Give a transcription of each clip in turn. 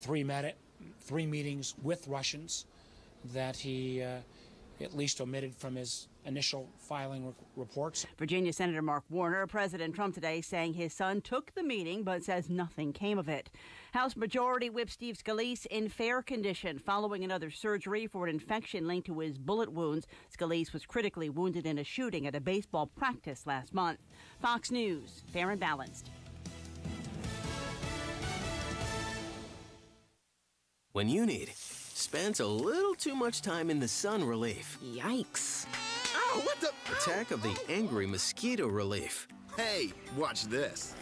Three meetings with Russians that he at least omitted from his initial filing reports. Virginia Senator Mark Warner, President Trump today saying his son took the meeting but says nothing came of it. House Majority Whip Steve Scalise in fair condition following another surgery for an infection linked to his bullet wounds. Scalise was critically wounded in a shooting at a baseball practice last month. Fox News, fair and balanced. When you need spends a little too much time in the sun relief. Yikes. Ow, what the? Attack of the angry mosquito relief. Hey, watch this.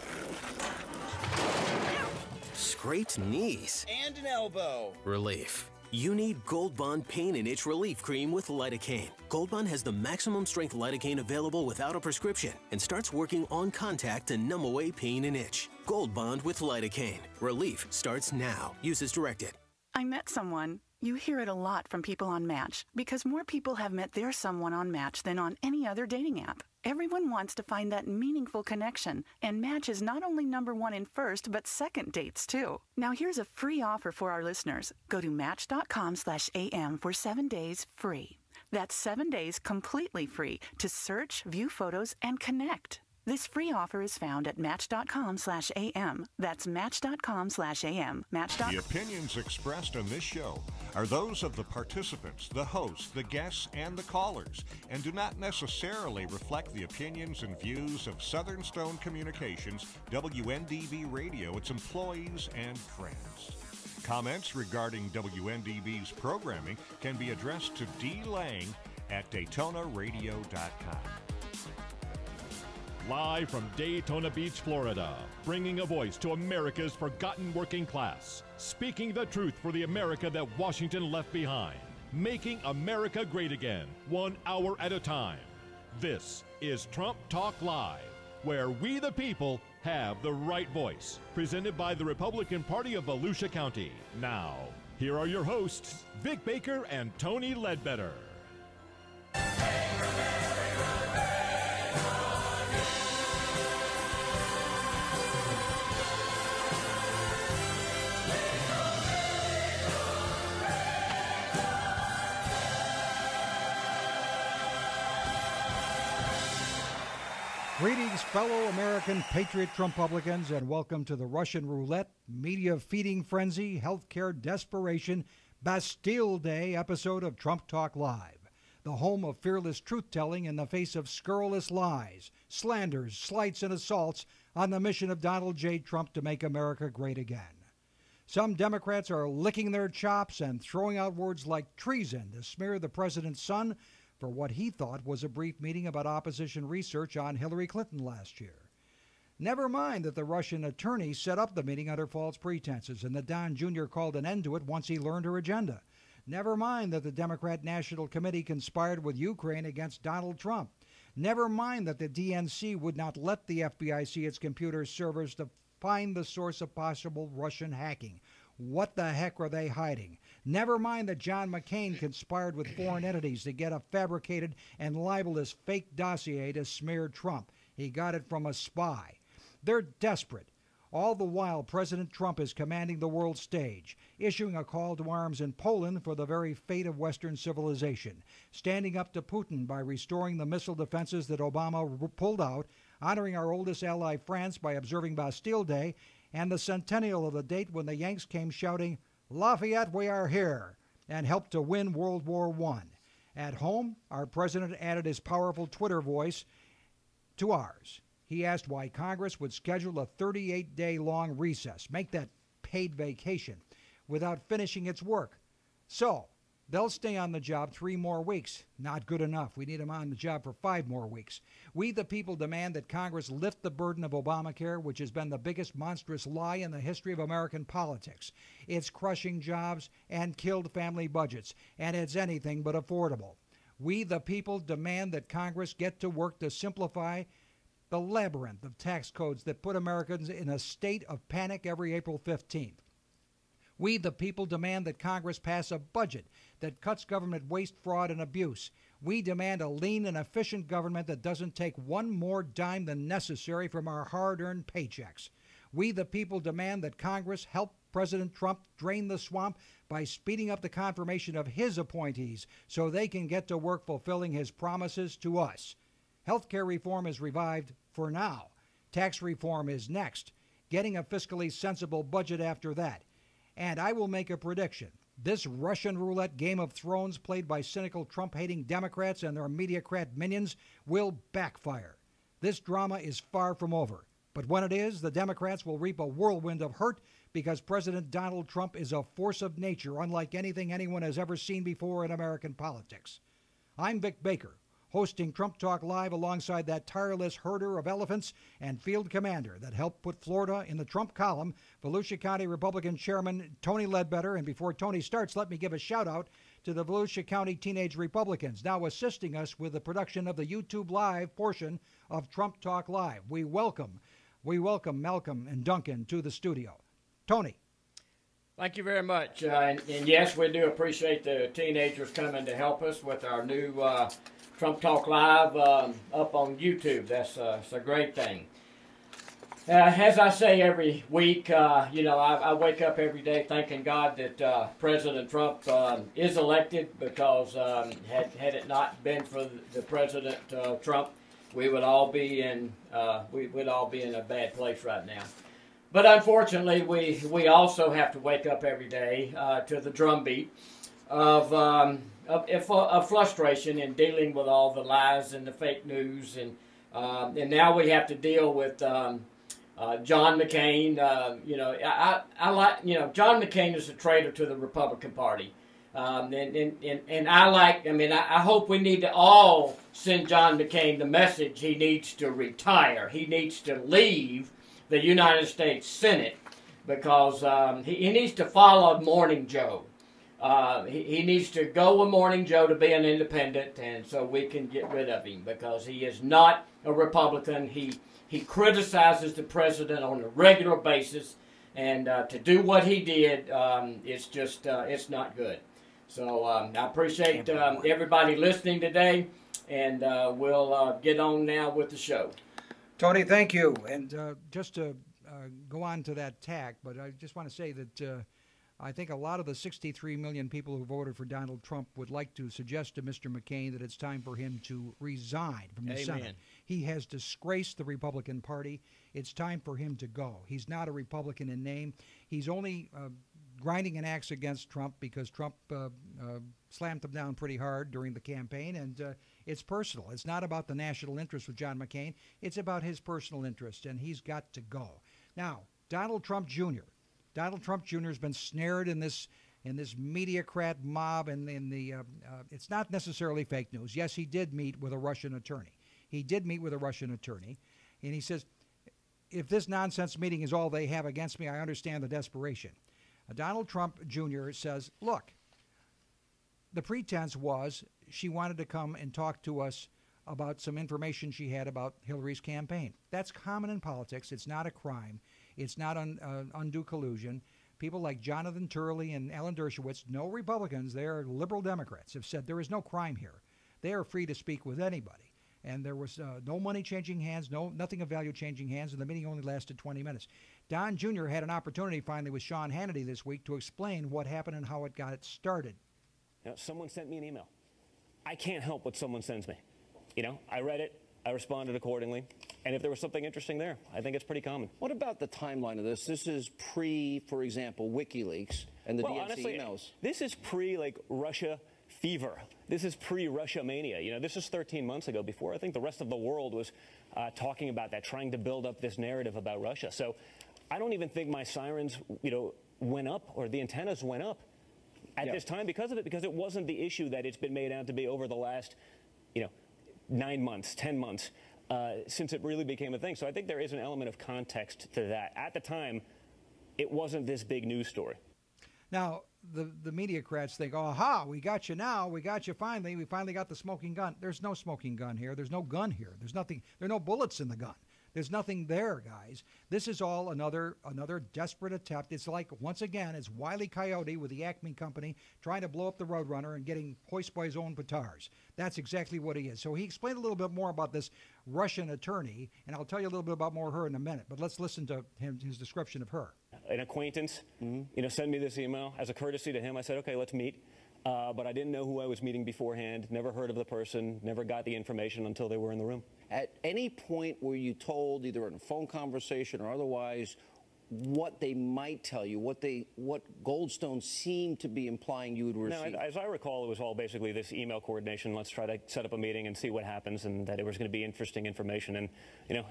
Scraped knees. And an elbow. Relief. You need Gold Bond Pain and Itch Relief Cream with lidocaine. Gold Bond has the maximum strength lidocaine available without a prescription and starts working on contact to numb away pain and itch. Gold Bond with lidocaine. Relief starts now. Use as directed. I met someone. You hear it a lot from people on Match because more people have met their someone on Match than on any other dating app. Everyone wants to find that meaningful connection, and Match is not only #1 in first, but second dates too. Now here's a free offer for our listeners. Go to Match.com/AM for 7 days free. That's 7 days completely free to search, view photos, and connect. This free offer is found at Match.com/AM. That's Match.com/AM. Match.com. The opinions expressed on this show are those of the participants, the hosts, the guests, and the callers, and do not necessarily reflect the opinions and views of Southern Stone Communications, WNDB Radio, its employees, and friends. Comments regarding WNDB's programming can be addressed to D. Lang at DaytonaRadio.com. Live from Daytona Beach, Florida, bringing a voice to America's forgotten working class, speaking the truth for the America that Washington left behind, making America great again, 1 hour at a time. This is Trump Talk Live, where we the people have the right voice, presented by the Republican Party of Volusia County. Now, here are your hosts, Vic Baker and Tony Ledbetter. Greetings, fellow American patriot Trumpublicans, and welcome to the Russian roulette, media feeding frenzy, healthcare desperation, Bastille Day episode of Trump Talk Live, the home of fearless truth-telling in the face of scurrilous lies, slanders, slights, and assaults on the mission of Donald J. Trump to make America great again. Some Democrats are licking their chops and throwing out words like treason to smear the president's son for what he thought was a brief meeting about opposition research on Hillary Clinton last year. Never mind that the Russian attorney set up the meeting under false pretenses and that Don Jr. called an end to it once he learned her agenda. Never mind that the Democrat National Committee conspired with Ukraine against Donald Trump. Never mind that the DNC would not let the FBI see its computer servers to find the source of possible Russian hacking. What the heck are they hiding? Never mind that John McCain conspired with foreign entities to get a fabricated and libelous fake dossier to smear Trump. He got it from a spy. They're desperate. All the while, President Trump is commanding the world stage, issuing a call to arms in Poland for the very fate of Western civilization, standing up to Putin by restoring the missile defenses that Obama pulled out, honoring our oldest ally France by observing Bastille Day, and the centennial of the date when the Yanks came shouting, "Lafayette, we are here," and helped to win World War I. At home, our president added his powerful Twitter voice to ours. He asked why Congress would schedule a 38-day-long recess, make that paid vacation, without finishing its work. So, they'll stay on the job 3 more weeks. Not good enough. We need them on the job for 5 more weeks. We, the people, demand that Congress lift the burden of Obamacare, which has been the biggest monstrous lie in the history of American politics. It's crushing jobs and killed family budgets, and it's anything but affordable. We, the people, demand that Congress get to work to simplify the labyrinth of tax codes that put Americans in a state of panic every April 15th. We, the people, demand that Congress pass a budget that cuts government waste, fraud, and abuse. We demand a lean and efficient government that doesn't take one more dime than necessary from our hard-earned paychecks. We, the people, demand that Congress help President Trump drain the swamp by speeding up the confirmation of his appointees so they can get to work fulfilling his promises to us. Healthcare reform is revived for now. Tax reform is next. Getting a fiscally sensible budget after that. And I will make a prediction. This Russian roulette game of thrones played by cynical Trump-hating Democrats and their mediacrat minions will backfire. This drama is far from over. But when it is, the Democrats will reap a whirlwind of hurt because President Donald Trump is a force of nature unlike anything anyone has ever seen before in American politics. I'm Vic Baker, hosting Trump Talk Live alongside that tireless herder of elephants and field commander that helped put Florida in the Trump column, Volusia County Republican Chairman Tony Ledbetter. And before Tony starts, let me give a shout-out to the Volusia County Teenage Republicans, now assisting us with the production of the YouTube Live portion of Trump Talk Live. We welcome Malcolm and Duncan to the studio. Tony. Thank you very much. And yes, we do appreciate the teenagers coming to help us with our new Trump Talk Live up on YouTube. That's a great thing. As I say every week, I wake up every day thanking God that President Trump is elected, because had it not been for the President Trump, we would all be in a bad place right now. But unfortunately, we also have to wake up every day to the drumbeat of frustration in dealing with all the lies and the fake news, and now we have to deal with John McCain. I like John McCain is a traitor to the Republican Party, and I hope we need to all send John McCain the message he needs to retire. He needs to leave the United States Senate, because he needs to follow Morning Joe. He needs to go with Morning Joe to be an independent, and so we can get rid of him, because he is not a Republican. He criticizes the president on a regular basis, and to do what he did, it's not good. So I appreciate everybody listening today, and we'll get on now with the show. Tony, thank you. And just to go on to that tack, but I just want to say that I think a lot of the 63 million people who voted for Donald Trump would like to suggest to Mr. McCain that it's time for him to resign from the Senate. He has disgraced the Republican Party. It's time for him to go. He's not a Republican in name. He's only grinding an axe against Trump because Trump slammed him down pretty hard during the campaign, and it's personal. It's not about the national interest with John McCain. It's about his personal interest, and he's got to go. Now, Donald Trump Jr. Donald Trump Jr. has been snared in this mediacrat mob, and it's not necessarily fake news. Yes, he did meet with a Russian attorney. And he says, if this nonsense meeting is all they have against me, I understand the desperation. Donald Trump Jr. says, look, the pretense was she wanted to come and talk to us about some information she had about Hillary's campaign. That's common in politics. It's not a crime. It's not undue collusion. People like Jonathan Turley and Alan Dershowitz, no Republicans, they are liberal Democrats, have said there is no crime here. They are free to speak with anybody. And there was no money changing hands, nothing of value changing hands, and the meeting only lasted 20 minutes. Don Jr. had an opportunity finally with Sean Hannity this week to explain what happened and how it got started. You know, someone sent me an email. I can't help what someone sends me. I read it, I responded accordingly, and if there was something interesting there, I think it's pretty common. What about the timeline of this? This is pre, for example, WikiLeaks and the DNC honestly, emails. This is Russia fever. This is pre-Russia mania. This is 13 months ago, before I think the rest of the world was talking about that, trying to build up this narrative about Russia. So I don't even think my sirens, went up, or the antennas went up at this time because of it, because it wasn't the issue that it's been made out to be over the last, 9 months, 10 months, since it really became a thing. So I think there is an element of context to that. At the time, it wasn't this big news story. Now, the mediacrats think, aha, we got you now. We got you finally. We finally got the smoking gun. There's no smoking gun here. There's no gun here. There's nothing. There are no bullets in the gun. There's nothing there, guys. This is all another desperate attempt. It's like, once again, it's Wile E. Coyote with the Acme Company trying to blow up the Roadrunner and getting hoist by his own petars. That's exactly what he is. So he explained a little bit more about this Russian attorney, and I'll tell you a little bit about more her in a minute. But let's listen to his description of her. an acquaintance, send me this email. As a courtesy to him, I said, okay, let's meet. But I didn't know who I was meeting beforehand, never heard of the person, never got the information until they were in the room. At any point were you told, either in a phone conversation or otherwise, what they might tell you, what Goldstone seemed to be implying you would receive? No, as I recall, it was all basically this email coordination. Let's try to set up a meeting and see what happens, and that it was going to be interesting information. And,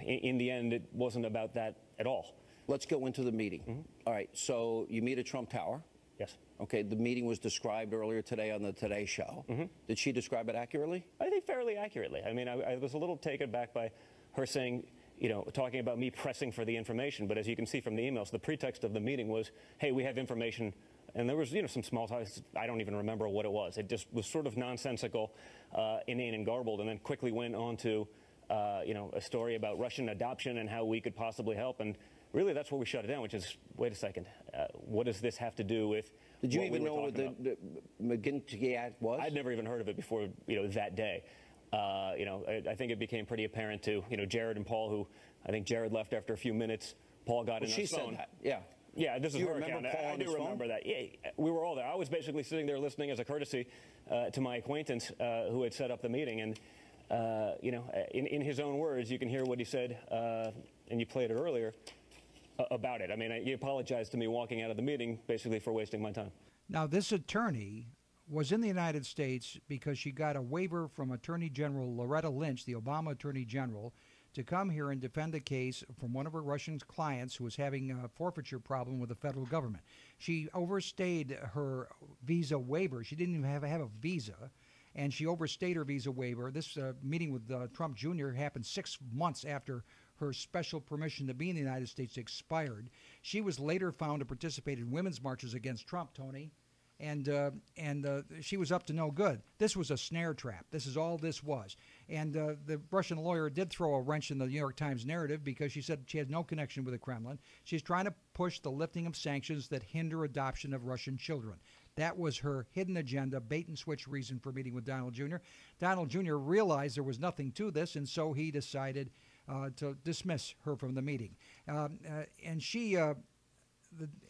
in the end, it wasn't about that at all. Let's go into the meeting. All right, so you meet at Trump Tower. Yes. Okay, the meeting was described earlier today on the Today Show. Did she describe it accurately? I think fairly accurately. I mean, I was a little taken back by her saying, talking about me pressing for the information. But as you can see from the emails, the pretext of the meeting was, hey, we have information. And there was, some small talk. I don't even remember what it was. It just was sort of nonsensical, inane and garbled, and then quickly went on to, a story about Russian adoption and how we could possibly help. And really, that's where we shut it down, which is, wait a second, what does this have to do with Did you even know what the McGinty Act was? I'd never even heard of it before, that day. I think it became pretty apparent to, Jared and Paul, who I think Jared left after a few minutes. Paul got in his phone. She said that, yeah. Yeah, this is her remember account. Paul I do remember that. Yeah, we were all there. I was basically sitting there listening as a courtesy to my acquaintance who had set up the meeting. And, in his own words, you can hear what he said, and you played it earlier, about it. I mean, he apologized to me walking out of the meeting basically for wasting my time. Now, this attorney was in the United States because she got a waiver from Attorney General Loretta Lynch, the Obama Attorney General, to come here and defend a case from one of her Russian clients who was having a forfeiture problem with the federal government. She overstayed her visa waiver. She didn't even have a visa, and she overstayed her visa waiver. This meeting with Trump Jr. happened 6 months after her special permission to be in the United States expired. She was later found to participate in women's marches against Trump, Tony, and she was up to no good. This was a snare trap. This is all this was. And the Russian lawyer did throw a wrench in the New York Times narrative because she said she had no connection with the Kremlin. She's trying to push the lifting of sanctions that hinder adoption of Russian children. That was her hidden agenda, bait-and-switch reason for meeting with Donald Jr. Donald Jr. realized there was nothing to this, and so he decided to dismiss her from the meeting. And she,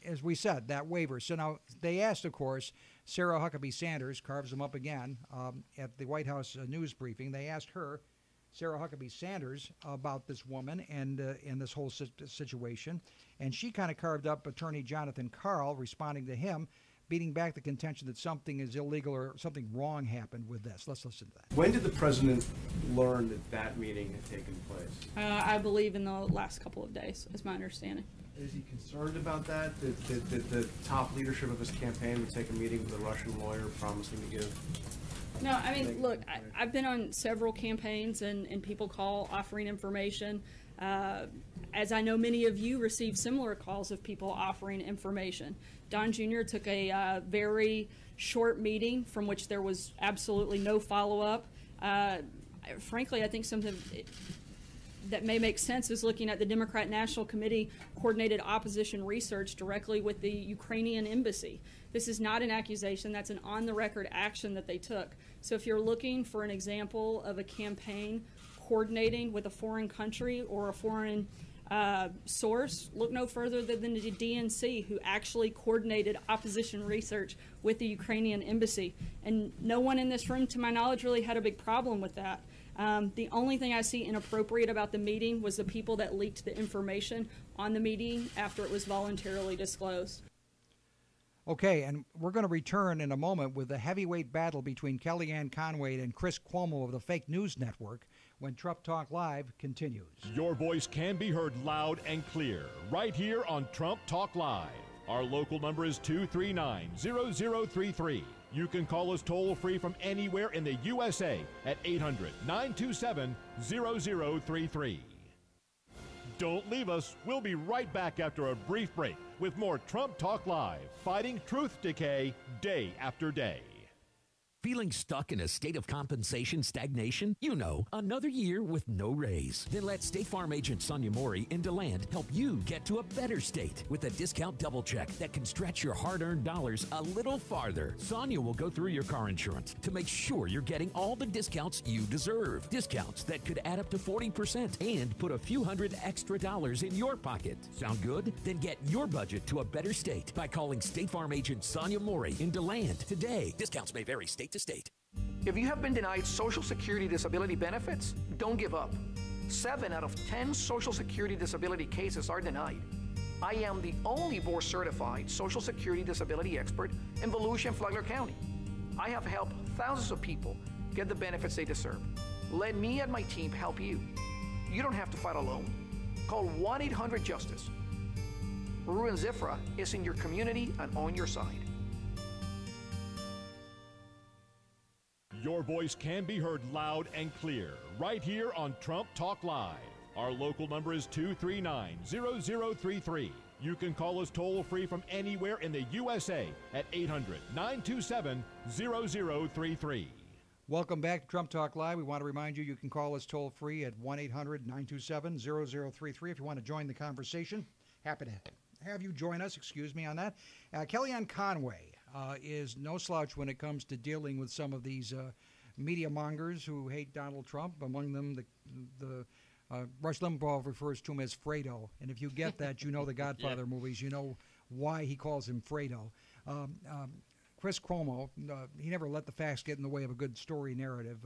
as we said, that waiver. So now they asked, of course, Sarah Huckabee Sanders, carves them up again, at the White House news briefing. They asked her, Sarah Huckabee Sanders, about this woman and this whole situation. And she kind of carved up Attorney Jonathan Karl, responding to him, beating back the contention that something is illegal or something wrong happened with this. Let's listen to that. When did the president learn that that meeting had taken place? I believe in the last couple of days, is my understanding. Is he concerned about that? That the top leadership of his campaign would take a meeting with a Russian lawyer promising to give? No, I mean, look, I've been on several campaigns and people call offering information. As I know many of you receive similar calls of people offering information. Don Jr. took a very short meeting from which there was absolutely no follow-up. Frankly, I think something that may make sense is looking at the Democrat National Committee coordinated opposition research directly with the Ukrainian embassy. This is not an accusation. That's an on-the-record action that they took. So if you're looking for an example of a campaign coordinating with a foreign country or a foreign source, look no further than the DNC, who actually coordinated opposition research with the Ukrainian embassy. And no one in this room, to my knowledge, really had a big problem with that. The only thing I see inappropriate about the meeting was the people that leaked the information on the meeting after it was voluntarily disclosed. Okay, and we're going to return in a moment with the heavyweight battle between Kellyanne Conway and Chris Cuomo of the Fake News Network when Trump Talk Live continues. Your voice can be heard loud and clear right here on Trump Talk Live. Our local number is 239-0033. You can call us toll-free from anywhere in the USA at 800-927-0033. Don't leave us. We'll be right back after a brief break with more Trump Talk Live, fighting truth decay day after day. Feeling stuck in a state of compensation stagnation? You know, another year with no raise. Then let State Farm agent Sonia Mori in DeLand help you get to a better state with a discount double check that can stretch your hard-earned dollars a little farther. Sonia will go through your car insurance to make sure you're getting all the discounts you deserve. Discounts that could add up to 40% and put a few hundred extra dollars in your pocket. Sound good? Then get your budget to a better state by calling State Farm agent Sonia Mori in DeLand today. Discounts may vary state to state. If you have been denied Social Security disability benefits, don't give up. 7 out of 10 Social Security disability cases are denied. I am the only board-certified Social Security disability expert in Volusia and Flagler County. I have helped thousands of people get the benefits they deserve. Let me and my team help you. You don't have to fight alone. Call 1-800-JUSTICE. Ruin Zifra is in your community and on your side. Your voice can be heard loud and clear right here on Trump Talk Live. Our local number is 239-0033. You can call us toll-free from anywhere in the USA at 800-927-0033. Welcome back to Trump Talk Live. We want to remind you, you can call us toll-free at 1-800-927-0033 if you want to join the conversation. Happy to have you join us, on that. Kellyanne Conway is no slouch when it comes to dealing with some of these media mongers who hate Donald Trump. Among them, Rush Limbaugh refers to him as Fredo. And if you get that, you know the Godfather movies. You know why he calls him Fredo. Chris Cuomo, he never let the facts get in the way of a good story narrative.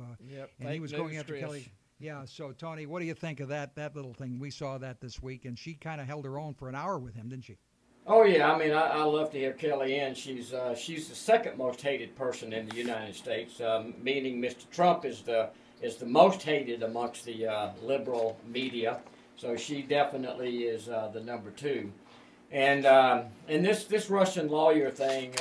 And he was going after Kelly. Yeah, so, Tony, what do you think of that little thing? We saw that this week, and she kind of held her own for an hour with him, didn't she? Oh, yeah. I mean, I love to hear Kellyanne. She's the second most hated person in the United States, meaning Mr. Trump is the most hated amongst the liberal media. So she definitely is the number 2. And this Russian lawyer thing,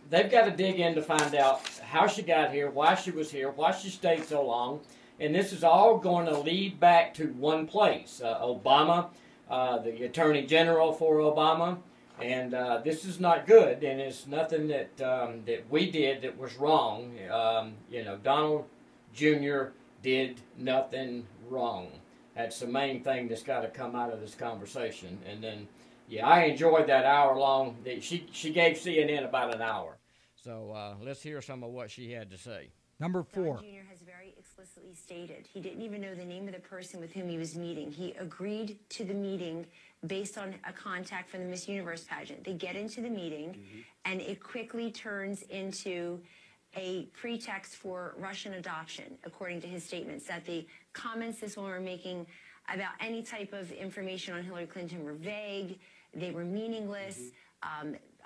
they've got to dig in to find out how she got here, why she was here, why she stayed so long. And this is all going to lead back to one place, Obama, the Attorney General for Obama. And this is not good, and it's nothing that that we did that was wrong. Donald Jr. did nothing wrong. That's the main thing that's got to come out of this conversation. And then, I enjoyed that hour-long. She gave CNN about an hour. So let's hear some of what she had to say. Number 4. Don Jr. has very explicitly stated he didn't even know the name of the person with whom he was meeting. He agreed to the meeting based on a contact from the Miss Universe pageant. They get into the meeting, and it quickly turns into a pretext for Russian adoption, according to his statements, that the comments this woman were making about any type of information on Hillary Clinton were vague, they were meaningless.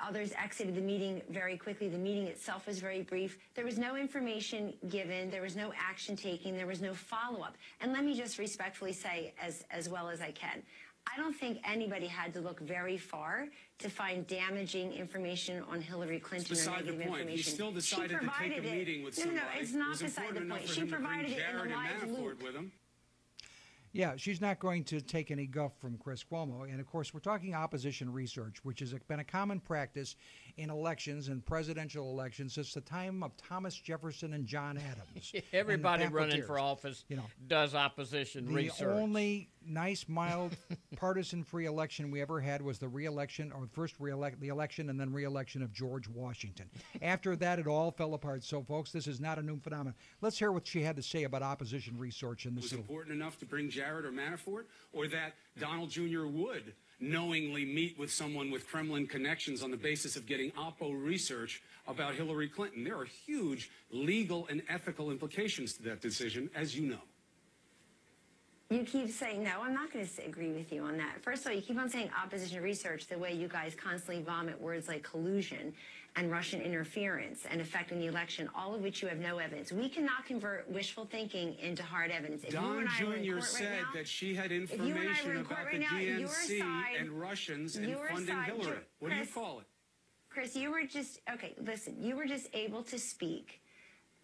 Others exited the meeting very quickly. The meeting itself was very brief. There was no information given. There was no action taken. There was no follow-up. And let me just respectfully say, as well as I can, I don't think anybody had to look very far to find damaging information on Hillary Clinton or negative information. He still decided to take a meeting with somebody. No, it's not beside the point. She provided it in a live loop. Yeah, she's not going to take any guff from Chris Cuomo. And, of course, we're talking opposition research, which has been a common practice in elections and presidential elections since the time of Thomas Jefferson and John Adams. Everybody running for office does opposition research. The only nice, mild, partisan-free election we ever had was the the election and then re-election of George Washington. After that, it all fell apart. So, folks, this is not a new phenomenon. Let's hear what she had to say about opposition research in this. Was important enough to bring Jared or Manafort, or that Donald Jr. would knowingly meet with someone with Kremlin connections on the basis of getting Oppo research about Hillary Clinton? There are huge legal and ethical implications to that decision, as you know. You keep saying, no, I'm not going to agree with you on that. First of all, you keep on saying opposition research the way you guys constantly vomit words like collusion and Russian interference and affecting the election, all of which you have no evidence. We cannot convert wishful thinking into hard evidence. If Don Jr. said that she had information about the DNC and Russians and funding Hillary. What do you call it? Chris, you were just, okay, listen, you were just able to speak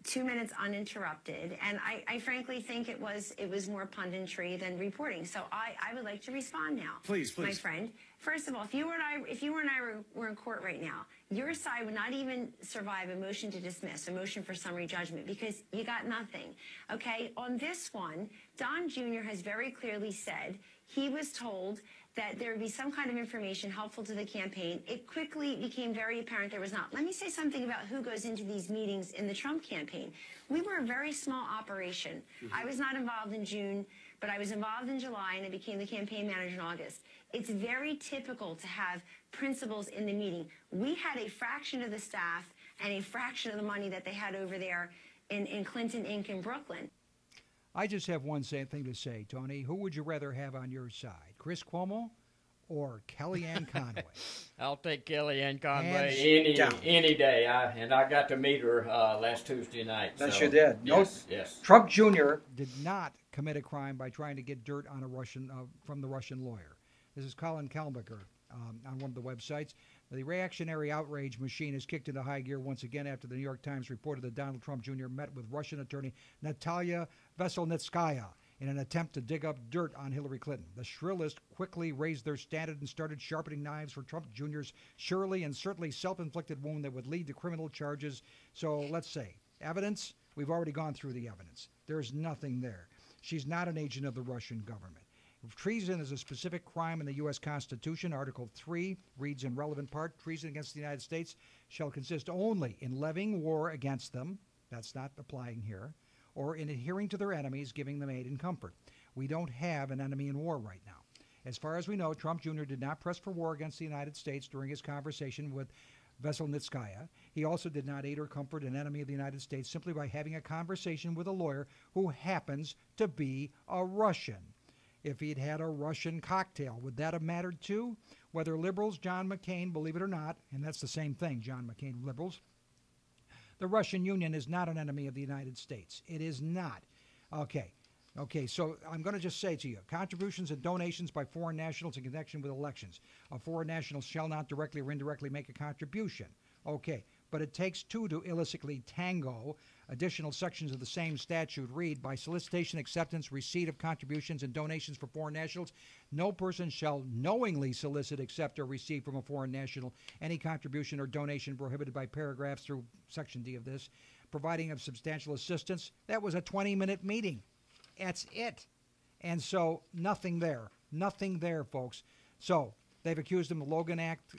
2 minutes uninterrupted, and I frankly think it was more punditry than reporting. So I would like to respond now. Please. My friend. First of all, if you and I were in court right now, your side would not even survive a motion to dismiss, a motion for summary judgment, because you got nothing. Okay? On this one, Don Jr. has very clearly said he was told that there would be some kind of information helpful to the campaign. It quickly became very apparent there was not. Let me say something about who goes into these meetings in the Trump campaign. We were a very small operation. I was not involved in June, but I was involved in July, and I became the campaign manager in August. It's very typical to have principals in the meeting. We had a fraction of the staff and a fraction of the money that they had over there in Clinton Inc. in Brooklyn. I just have one thing to say, Tony. Who would you rather have on your side, Chris Cuomo or Kellyanne Conway? I'll take Kellyanne Conway any day. I got to meet her last Tuesday night. Yes, so, you did. Yes. Trump Jr. did not commit a crime by trying to get dirt on a Russian from the Russian lawyer. This is Colin Kalmbacher on one of the websites. The reactionary outrage machine is kicked into high gear once again after the New York Times reported that Donald Trump Jr. met with Russian attorney Natalia Veselnitskaya in an attempt to dig up dirt on Hillary Clinton. The Shrillists quickly raised their standard and started sharpening knives for Trump Jr.'s surely and certainly self-inflicted wound that would lead to criminal charges. So let's say, evidence, we've already gone through the evidence. There's nothing there. She's not an agent of the Russian government. Treason is a specific crime in the U.S. Constitution. Article 3 reads in relevant part, treason against the United States shall consist only in levying war against them, that's not applying here, or in adhering to their enemies, giving them aid and comfort. We don't have an enemy in war right now. As far as we know, Trump Jr. did not press for war against the United States during his conversation with Veselnitskaya. He also did not aid or comfort an enemy of the United States simply by having a conversation with a lawyer who happens to be a Russian. If he'd had a Russian cocktail, would that have mattered too? Whether liberals, John McCain, believe it or not, and that's the same thing, John McCain, liberals, the Russian Union is not an enemy of the United States. It is not. Okay, so I'm going to just say to you, contributions and donations by foreign nationals in connection with elections. A foreign national shall not directly or indirectly make a contribution. Okay, but it takes two to illicitly tango. Additional sections of the same statute read, by solicitation, acceptance, receipt of contributions and donations for foreign nationals, no person shall knowingly solicit, accept, or receive from a foreign national any contribution or donation prohibited by paragraphs through Section D of this, providing of substantial assistance. That was a 20-minute meeting. That's it. And so nothing there, folks. So they've accused him of Logan Act.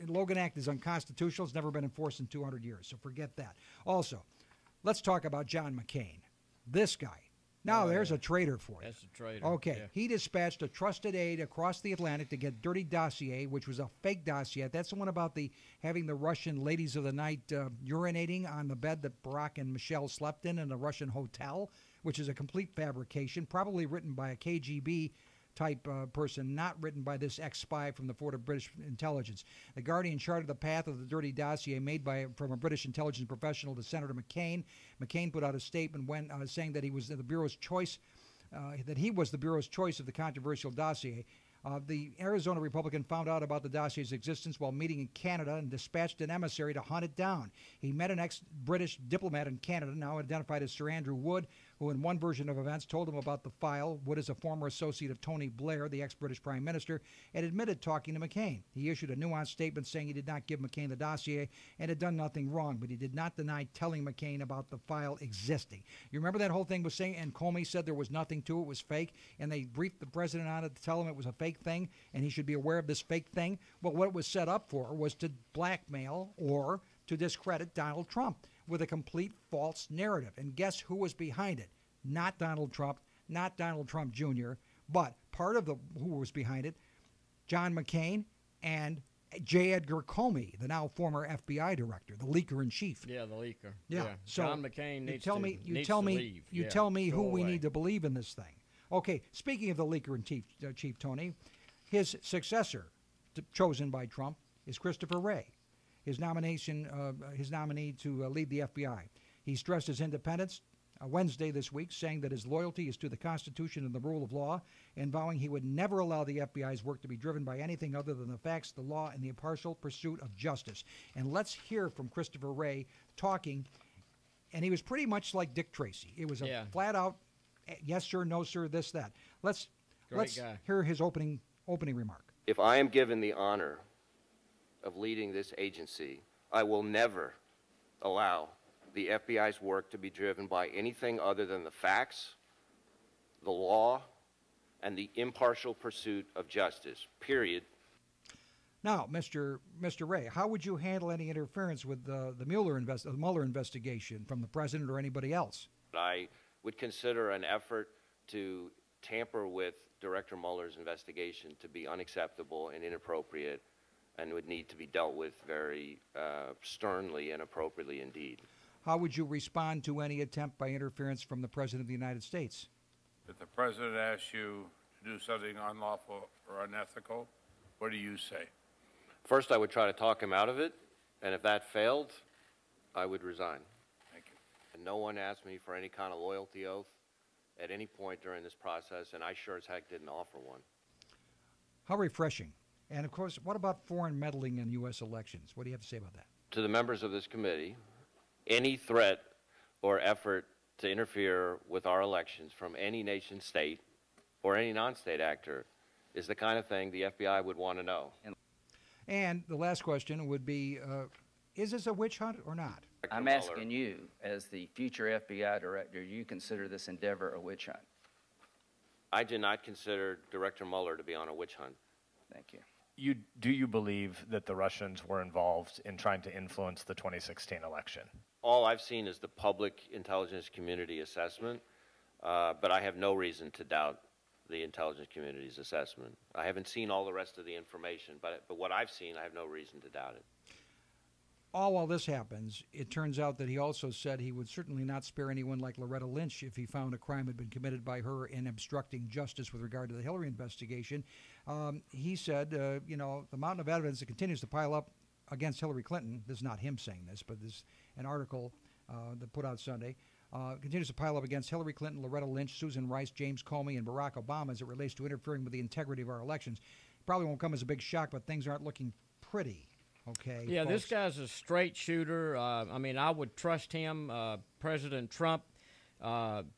Logan Act is unconstitutional. It's never been enforced in 200 years, so forget that. Also, let's talk about John McCain. This guy. Now, there's a traitor for you. That's a traitor. Okay. Yeah. He dispatched a trusted aide across the Atlantic to get dirty dossier, which was a fake dossier. That's the one about having the Russian ladies of the night urinating on the bed that Barack and Michelle slept in a Russian hotel, which is a complete fabrication, probably written by a KGB type person, not written by this ex-spy from the Fort of British Intelligence. The Guardian charted the path of the dirty dossier made from a British intelligence professional to Senator McCain. McCain put out a statement saying that he was the Bureau's choice, of the controversial dossier. The Arizona Republican found out about the dossier's existence while meeting in Canada and dispatched an emissary to hunt it down. He met an ex-British diplomat in Canada, now identified as Sir Andrew Wood, who in one version of events told him about the file. Wood is a former associate of Tony Blair, the ex-British Prime Minister, and admitted talking to McCain. He issued a nuanced statement saying he did not give McCain the dossier and had done nothing wrong, but he did not deny telling McCain about the file existing. You remember that whole thing was saying, and Comey said there was nothing to it, it was fake, and they briefed the president on it to tell him it was a fake thing, and he should be aware of this fake thing? Well, what it was set up for was to blackmail or to discredit Donald Trump with a complete false narrative. And guess who was behind it? Not Donald Trump, not Donald Trump Jr., but part of who was behind it, John McCain and J. Edgar Comey, the now former FBI director, the leaker in chief. Yeah, the leaker. Yeah. So John McCain needs to leave. You tell me who we need to believe in this thing. Okay, speaking of the leaker in chief, Tony, his successor, chosen by Trump, is Christopher Wray, his nominee to lead the FBI. He stressed his independence Wednesday this week, saying that his loyalty is to the Constitution and the rule of law, and vowing he would never allow the FBI's work to be driven by anything other than the facts, the law, and the impartial pursuit of justice. And let's hear from Christopher Wray talking And he was pretty much like Dick Tracy. It was a flat out, yes sir, no sir, this, that. Let's hear his opening remark. If I am given the honor of leading this agency, I will never allow the FBI's work to be driven by anything other than the facts, the law, and the impartial pursuit of justice, period. Now, Mr. Ray, how would you handle any interference with the Mueller investigation from the president or anybody else? I would consider an effort to tamper with Director Mueller's investigation to be unacceptable and inappropriate, and would need to be dealt with very sternly and appropriately indeed. How would you respond to any attempt by interference from the President of the United States? If the President asks you to do something unlawful or unethical, what do you say? First, I would try to talk him out of it, and if that failed, I would resign. Thank you. And no one asked me for any kind of loyalty oath at any point during this process, and I sure as heck didn't offer one. How refreshing. And, of course, what about foreign meddling in U.S. elections? What do you have to say about that? To the members of this committee, any threat or effort to interfere with our elections from any nation state or any non-state actor is the kind of thing the FBI would want to know. And the last question would be, is this a witch hunt or not? I'm asking you, as the future FBI director, do you consider this endeavor a witch hunt? I do not consider Director Mueller to be on a witch hunt. Thank you. Do you believe that the Russians were involved in trying to influence the 2016 election? All I've seen is the public intelligence community assessment, but I have no reason to doubt the intelligence community's assessment. I haven't seen all the rest of the information, but what I've seen, I have no reason to doubt it. All while this happens, it turns out that he also said he would certainly not spare anyone like Loretta Lynch if he found a crime had been committed by her in obstructing justice with regard to the Hillary investigation. He said, you know, the mountain of evidence that continues to pile up against Hillary Clinton, this is not him saying this, but this is an article that put out Sunday, continues to pile up against Hillary Clinton, Loretta Lynch, Susan Rice, James Comey, and Barack Obama as it relates to interfering with the integrity of our elections. Probably won't come as a big shock, but things aren't looking pretty. Okay. Yeah, folks. This guy's a straight shooter. I mean, I would trust him. President Trump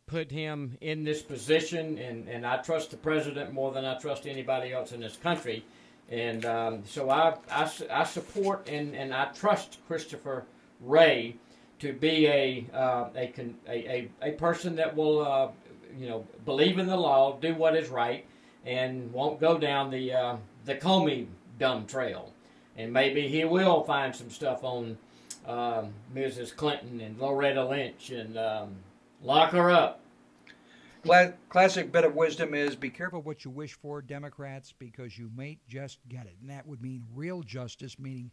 put him in this position, and I trust the president more than I trust anybody else in this country. And so I support and I trust Christopher Wray to be a person that will believe in the law, do what is right, and won't go down the Comey dumb trail. And maybe he will find some stuff on Mrs. Clinton and Loretta Lynch and lock her up. Classic bit of wisdom is be careful what you wish for, Democrats, because you may just get it. And that would mean real justice, meaning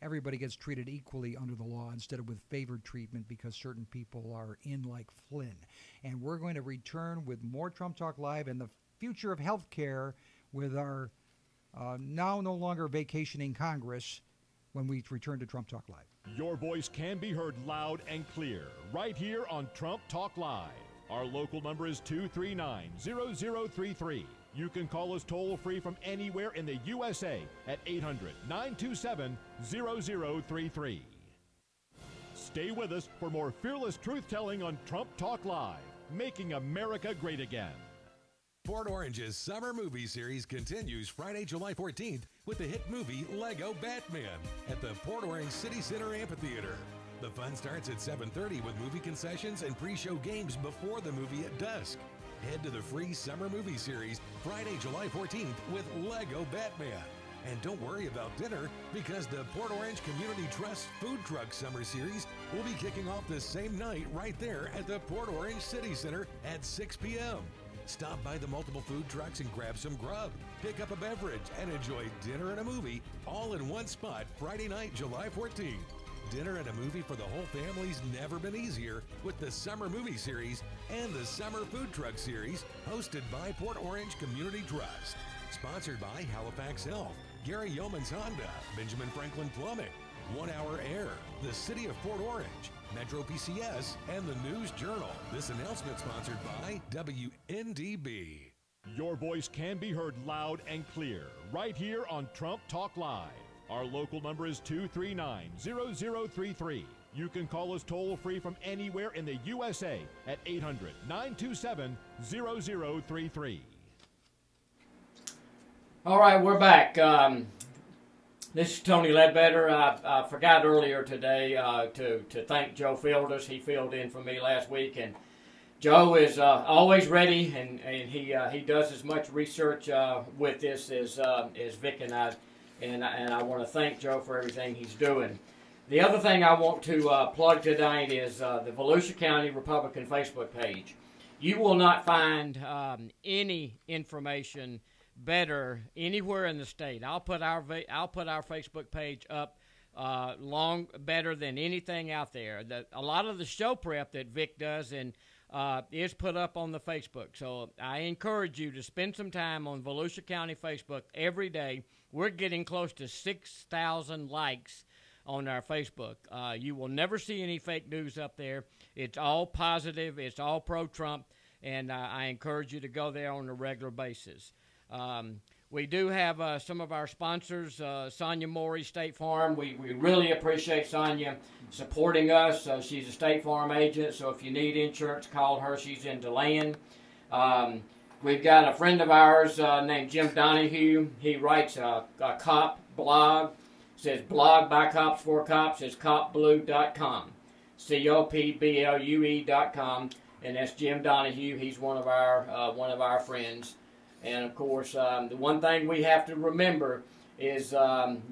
everybody gets treated equally under the law instead of with favored treatment because certain people are in like Flynn. And we're going to return with more Trump Talk Live and the future of health care with our now no longer vacationing Congress when we return to Trump Talk Live. Your voice can be heard loud and clear right here on Trump Talk Live. Our local number is 239-0033. You can call us toll-free from anywhere in the USA at 800-927-0033. Stay with us for more fearless truth-telling on Trump Talk Live, making America great again. Port Orange's summer movie series continues Friday, July 14th with the hit movie Lego Batman at the Port Orange City Center Amphitheater. The fun starts at 7:30 with movie concessions and pre-show games before the movie at dusk. Head to the free summer movie series Friday, July 14th with Lego Batman. And don't worry about dinner because the Port Orange Community Trust Food Truck Summer Series will be kicking off the same night right there at the Port Orange City Center at 6 p.m. Stop by the multiple food trucks and grab some grub, pick up a beverage, and enjoy dinner and a movie all in one spot Friday night, July 14th. Dinner and a movie for the whole family's never been easier with the Summer Movie Series and the Summer Food Truck Series hosted by Port Orange Community Trust. Sponsored by Halifax Health, Gary Yeoman's Honda, Benjamin Franklin Plumbing, 1 Hour Air, the City of Port Orange, Metro PCS, and the News Journal. This announcement sponsored by WNDB. Your voice can be heard loud and clear right here on Trump Talk Live. Our local number is 239-0033. You can call us toll-free from anywhere in the USA at 800-927-0033. All right, we're back. This is Tony Ledbetter. I forgot earlier today to thank Joe Fielders. He filled in for me last week, and Joe is always ready, and he does as much research with this as Vic and I. And I want to thank Joe for everything he's doing. The other thing I want to plug tonight is the Volusia County Republican Facebook page. You will not find any information better anywhere in the state. I'll put our Facebook page up long better than anything out there. A lot of the show prep that Vic does and is put up on the Facebook. So I encourage you to spend some time on Volusia County Facebook every day. We're getting close to 6,000 likes on our Facebook. You will never see any fake news up there. It's all positive. It's all pro-Trump, and I encourage you to go there on a regular basis. We do have some of our sponsors, Sonia Maury, State Farm. We really appreciate Sonia supporting us. She's a State Farm agent, so if you need insurance, call her. She's in DeLand. We've got a friend of ours named Jim Donahue. He writes a cop blog. It says blog by cops for cops. It's copblue.com, COPBLUE.com, and that's Jim Donahue. He's one of our friends. And of course, the one thing we have to remember is, I've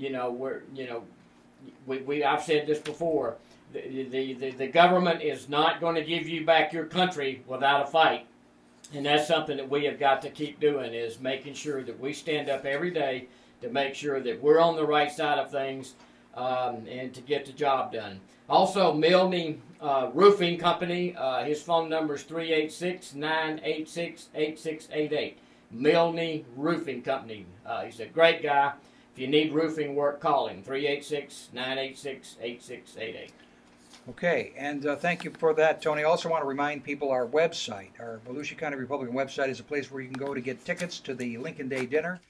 said this before. The government is not going to give you back your country without a fight, and that's something that we have got to keep doing. Is making sure that we stand up every day to make sure that we're on the right side of things, and to get the job done. Also, Milne Roofing Company. His phone number is 386-986-8688. Milne Roofing Company. He's a great guy. If you need roofing work, call him, 386-986-8688. Okay, and thank you for that, Tony. I also want to remind people our website, our Volusia County Republican website, is a place where you can go to get tickets to the Lincoln Day dinner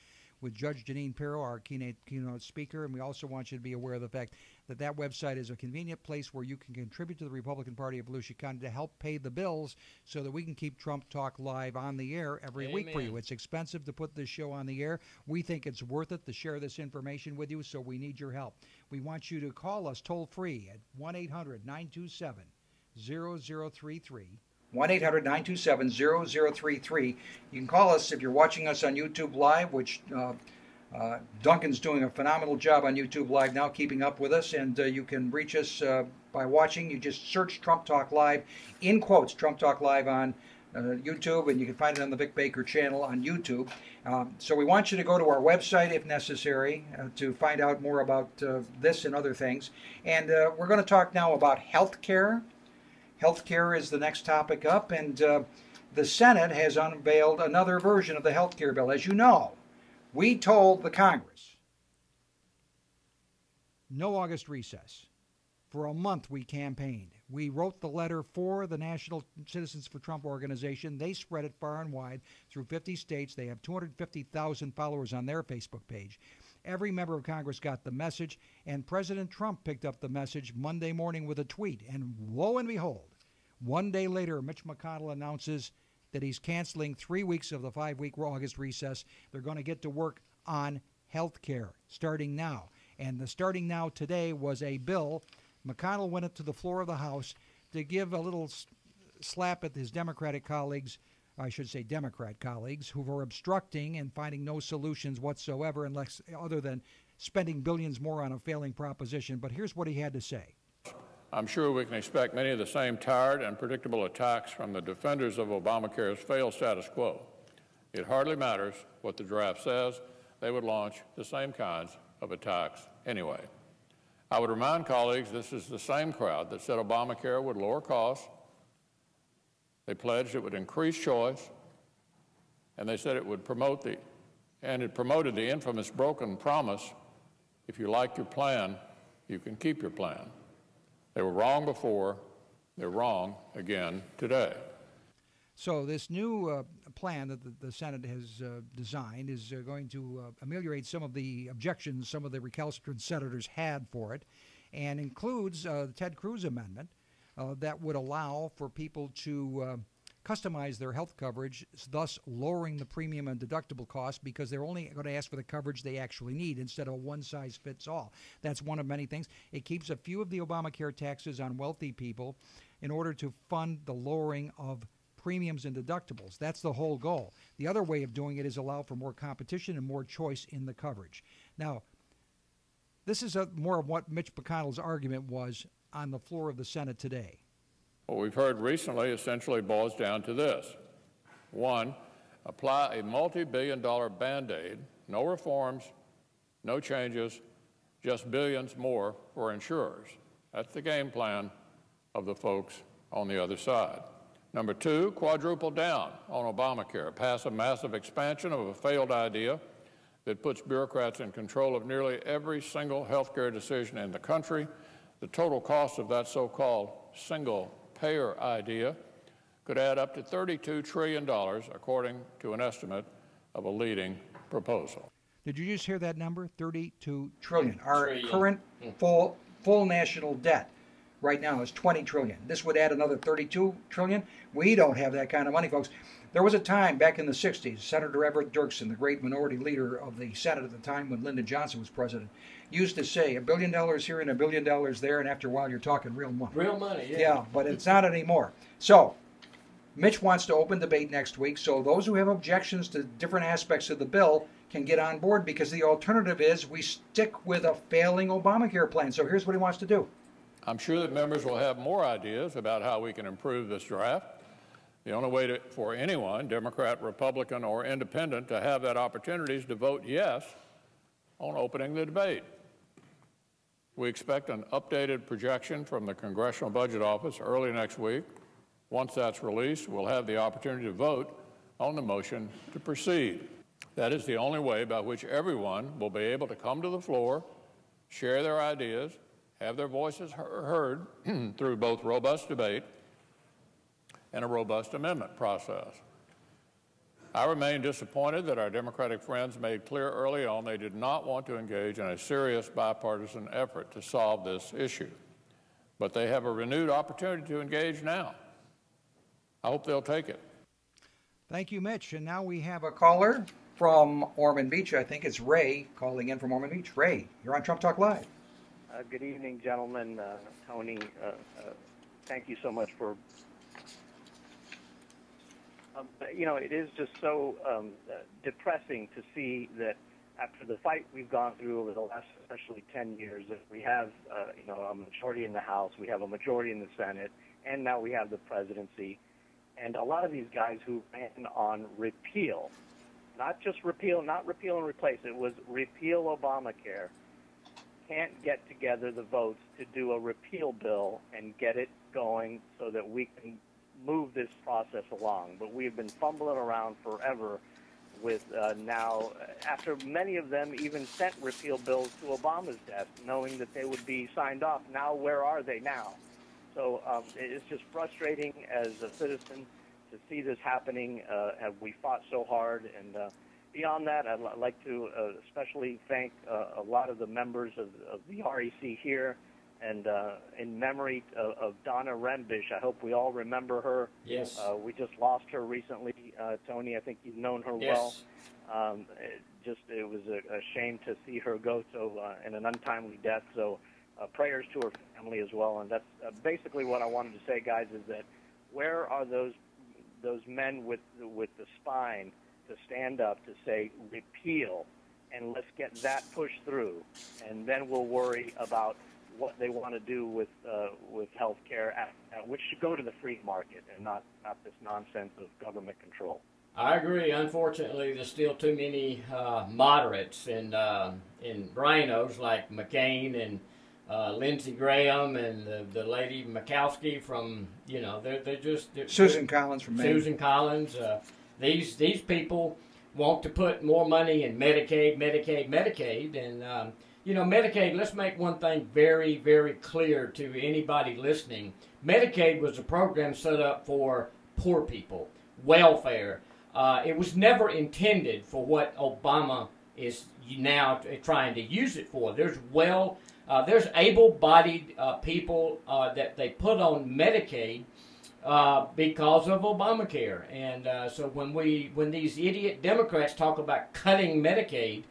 with Judge Janine Pirro, our keynote speaker, and we also want you to be aware of the fact that that website is a convenient place where you can contribute to the Republican Party of Volusia County to help pay the bills so that we can keep Trump Talk live on the air every week for you. It's expensive to put this show on the air. We think it's worth it to share this information with you, so we need your help. We want you to call us toll-free at 1-800-927-0033. 1-800-927-0033. You can call us if you're watching us on YouTube Live, which Duncan's doing a phenomenal job on YouTube Live now, keeping up with us, and you can reach us by watching. You just search Trump Talk Live, in quotes, Trump Talk Live on YouTube, and you can find it on the Vic Baker channel on YouTube. So we want you to go to our website, if necessary, to find out more about this and other things. And we're going to talk now about health care. Health care is the next topic up, and the Senate has unveiled another version of the health care bill. As you know, we told the Congress no August recess. For a month we campaigned. We wrote the letter for the National Citizens for Trump organization. They spread it far and wide through 50 states. They have 250,000 followers on their Facebook page. Every member of Congress got the message, and President Trump picked up the message Monday morning with a tweet. And lo and behold, one day later, Mitch McConnell announces that he's canceling 3 weeks of the 5-week August recess. They're going to get to work on health care starting now. And the starting now today was a bill. McConnell went up to the floor of the House to give a little slap at his Democratic colleagues, I should say Democrat colleagues, who were obstructing and finding no solutions whatsoever unless other than spending billions more on a failing proposition. But here's what he had to say. I'm sure we can expect many of the same tired and predictable attacks from the defenders of Obamacare's failed status quo. It hardly matters what the draft says. They would launch the same kinds of attacks anyway. I would remind colleagues this is the same crowd that said Obamacare would lower costs. They pledged it would increase choice, and they said it would promote it promoted the infamous broken promise, if you like your plan, you can keep your plan. They were wrong before, they're wrong again today. So this new plan that the Senate has designed is going to ameliorate some of the objections some of the recalcitrant senators had for it, and includes the Ted Cruz amendment that would allow for people to customize their health coverage, thus lowering the premium and deductible costs because they're only going to ask for the coverage they actually need instead of one-size-fits-all. That's one of many things. It keeps a few of the Obamacare taxes on wealthy people in order to fund the lowering of premiums and deductibles. That's the whole goal. The other way of doing it is allow for more competition and more choice in the coverage. Now, this is more of what Mitch McConnell's argument was on the floor of the Senate today. What we've heard recently essentially boils down to this. One, apply a multi-billion-dollar Band-Aid, no reforms, no changes, just billions more for insurers. That's the game plan of the folks on the other side. Number two, quadruple down on Obamacare, pass a massive expansion of a failed idea that puts bureaucrats in control of nearly every single health care decision in the country. The total cost of that so-called single-payer idea could add up to $32 trillion, according to an estimate of a leading proposal. Did you just hear that number? $32 trillion. Our current full national debt right now is $20 trillion. This would add another $32 trillion. We don't have that kind of money, folks. There was a time back in the 60s, Senator Everett Dirksen, the great minority leader of the Senate at the time when Lyndon Johnson was president, used to say $1 billion here and $1 billion there, and after a while you're talking real money. Real money, yeah. Yeah, but it's not anymore. So, Mitch wants to open debate next week, so those who have objections to different aspects of the bill can get on board, because the alternative is we stick with a failing Obamacare plan. So here's what he wants to do. I'm sure that members will have more ideas about how we can improve this draft. The only way for anyone, Democrat, Republican, or Independent, to have that opportunity is to vote yes on opening the debate. We expect an updated projection from the Congressional Budget Office early next week. Once that's released, we'll have the opportunity to vote on the motion to proceed. That is the only way by which everyone will be able to come to the floor, share their ideas, have their voices heard through both robust debate and a robust amendment process. I remain disappointed that our Democratic friends made clear early on they did not want to engage in a serious bipartisan effort to solve this issue. But they have a renewed opportunity to engage now. I hope they'll take it. Thank you, Mitch. And now we have a caller from Ormond Beach. I think it's Ray calling in from Ormond Beach. Ray, you're on Trump Talk Live. Good evening, gentlemen. Tony, thank you so much for... you know, it is just so depressing to see that after the fight we've gone through over the last, especially 10 years, that we have, you know, a majority in the House, we have a majority in the Senate, and now we have the presidency. And a lot of these guys who ran on repeal, not just repeal, not repeal and replace, it was repeal Obamacare, can't get together the votes to do a repeal bill and get it going so that we can move this process along. But we've been fumbling around forever with now, after many of them even sent repeal bills to Obama's desk, knowing that they would be signed off. Now, where are they now? So it's just frustrating as a citizen to see this happening. Have we fought so hard? And beyond that, I'd like to especially thank a lot of the members of the REC here, and in memory of Donna Rembish. I hope we all remember her. Yes. We just lost her recently. Tony, I think you've known her well. It was a shame to see her go so in an untimely death. So prayers to her family as well. And that's basically what I wanted to say, guys, is that where are those men with the spine to stand up to say repeal, and let's get that pushed through, and then we'll worry about what they want to do with health care, which should go to the free market and not this nonsense of government control. I agree. Unfortunately, there's still too many moderates in rhinos like McCain and Lindsey Graham and the lady Murkowski from, you know, they're just... Susan Collins from Maine. Susan Collins. These people want to put more money in Medicaid, and you know, Medicaid, let's make one thing very, very clear to anybody listening. Medicaid was a program set up for poor people. welfare. It was never intended for what Obama is now trying to use it for. There's able-bodied people that they put on Medicaid because of Obamacare, and so when these idiot Democrats talk about cutting Medicaid,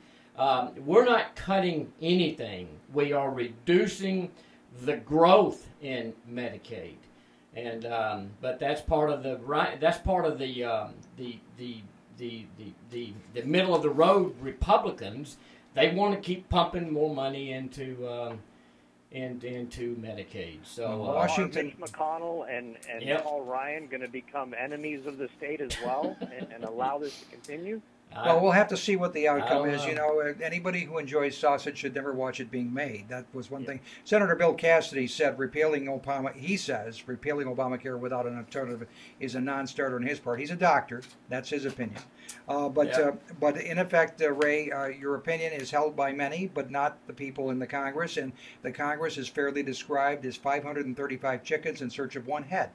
we're not cutting anything. We are reducing the growth in Medicaid, and but that's part of the middle of the road Republicans. They want to keep pumping more money into Medicaid. So Washington, Mitch McConnell and Paul Ryan going to become enemies of the state as well, and allow this to continue? Well, we'll have to see what the outcome is. You know, anybody who enjoys sausage should never watch it being made. That was one thing. Senator Bill Cassidy said repealing Obamacare without an alternative is a non-starter on his part. He's a doctor. That's his opinion. But in effect, Ray, your opinion is held by many, but not the people in the Congress. And the Congress is fairly described as 535 chickens in search of one head.